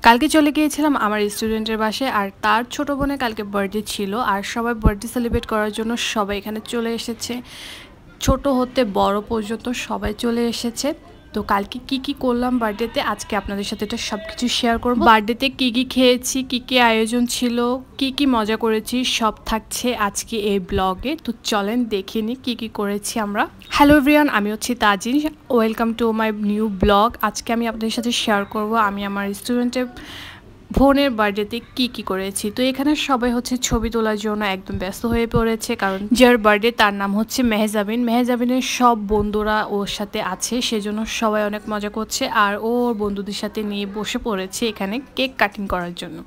কালকে চলে গিয়েছিলাম আমার স্টুডেন্টের বাসায়, আর তার ছোট বোনের কালকে বার্থডে ছিল, আর সবাই বার্থডে সেলিব্রেট করার জন্য সবাই এখানে চলে এসেছে। ছোট হতে বড় পর্যন্ত সবাই চলে এসেছে। তো কালকে কি করলাম বার্থডেতে, আজকে আপনাদের সাথে এটা সব কিছু শেয়ার করব। বার্থডেতে কি খেয়েছি, কি আয়োজন ছিল, কি মজা করেছি, সব থাকছে আজকে এই ব্লগে। তো চলেন দেখে নিই কি করেছি আমরা। হ্যালো এভরিওয়ান, আমি হচ্ছি Tajin. Welcome to my new blog. আজকে আমি আপনাদের সাথে শেয়ার করব আমি আমার স্টুডেন্টের বোনের বার্থডেতে কি করেছি। তো এখানে সবাই হচ্ছে ছবি তোলার জন্য একদম ব্যস্ত হয়ে পড়েছে, কারণ যার বার্থডে তার নাম হচ্ছে মেহজাবিন। মেহজাবিনের সব বন্ধুরা ওর সাথে আছে, সেজন্য সবাই অনেক মজা করছে, আর ওর বন্ধুদের সাথে নিয়ে বসে পড়েছে এখানে কেক কাটিং করার জন্য।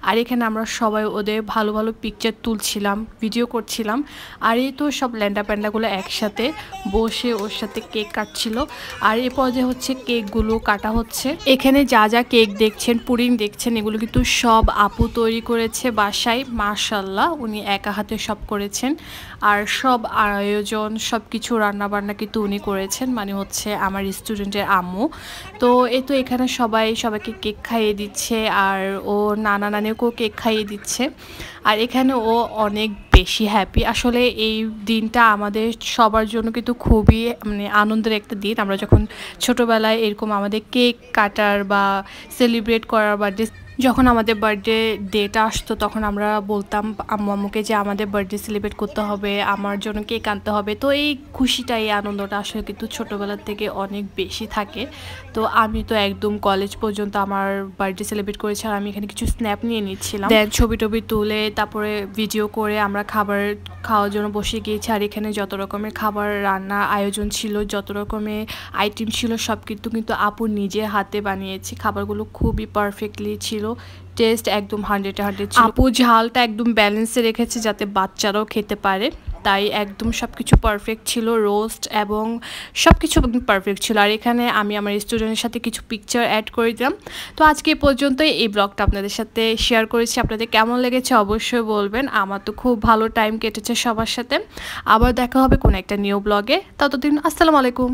আর এখানে আমরা সবাই ওদের ভালো ভালো পিকচার তুলছিলাম, ভিডিও করছিলাম। আর এই তো সব ল্যান্ডা প্যান্ডাগুলো একসাথে বসে ওর সাথে কেক কাটছিল। আর এ পর্যায়ে হচ্ছে কেকগুলো কাটা হচ্ছে। এখানে যা কেক দেখছেন, পুডিং দেখছেন, এগুলো কিন্তু সব আপু তৈরি করেছে বাসায়। মাশাআল্লাহ, উনি একা হাতে সব করেছেন। আর সব আয়োজন, সব কিছু রান্নাবান্না কিন্তু উনি করেছেন, মানে হচ্ছে আমার স্টুডেন্টের আম্মু। তো এই তো এখানে সবাইকে কেক খাইয়ে দিচ্ছে, আর ও নানা নানিকেও কেক খাইয়ে দিচ্ছে। আর এখানে ও অনেক বেশি হ্যাপি। আসলে এই দিনটা আমাদের সবার জন্য কিন্তু খুবই মানে আনন্দের একটা দিন। আমরা যখন ছোটোবেলায় এরকম আমাদের কেক কাটার বা সেলিব্রেট করার বার্থডে, যখন আমাদের বার্থডে ডেটা আসতো, তখন আমরা বলতাম আম্মুকে যে আমাদের বার্থডে সেলিব্রেট করতে হবে, আমার জন্য কেক আনতে হবে। তো এই খুশিটা, এই আনন্দটা আসলে কিন্তু ছোটোবেলার থেকে অনেক বেশি থাকে। তো আমি তো একদম কলেজ পর্যন্ত আমার বার্থডে সেলিব্রেট করেছি, আর আমি এখানে কিছু স্ন্যাপ নিয়ে নিচ্ছিলাম। দেন ছবি তুলে তারপরে ভিডিও করে আমরা খাবার খাওয়ার জন্য বসে গিয়েছি। আর এখানে যত রকমের খাবার রান্না আয়োজন ছিল, যত রকমের আইটেম ছিল, সব কিন্তু আপু নিজে হাতে বানিয়েছে। খাবারগুলো খুবই পারফেক্টলি ছিল, টেস্ট একদম 100 ছিল। আপু ঝালটা একদম ব্যালেন্সে রেখেছে যাতে বাচ্চারাও খেতে পারে, তাই একদম সব কিছু পারফেক্ট ছিল। রোস্ট এবং সব কিছু একদম পারফেক্ট ছিল। আর এখানে আমি আমার স্টুডেন্টের সাথে কিছু পিকচার অ্যাড করে দিলাম। তো আজকে এই পর্যন্তই এই ব্লগটা আপনাদের সাথে শেয়ার করেছি। আপনাদের কেমন লেগেছে অবশ্যই বলবেন। আমার তো খুব ভালো টাইম কেটেছে সবার সাথে। আবার দেখা হবে কোনো একটা নিউ ব্লগে। ততদিন আসসালামু আলাইকুম।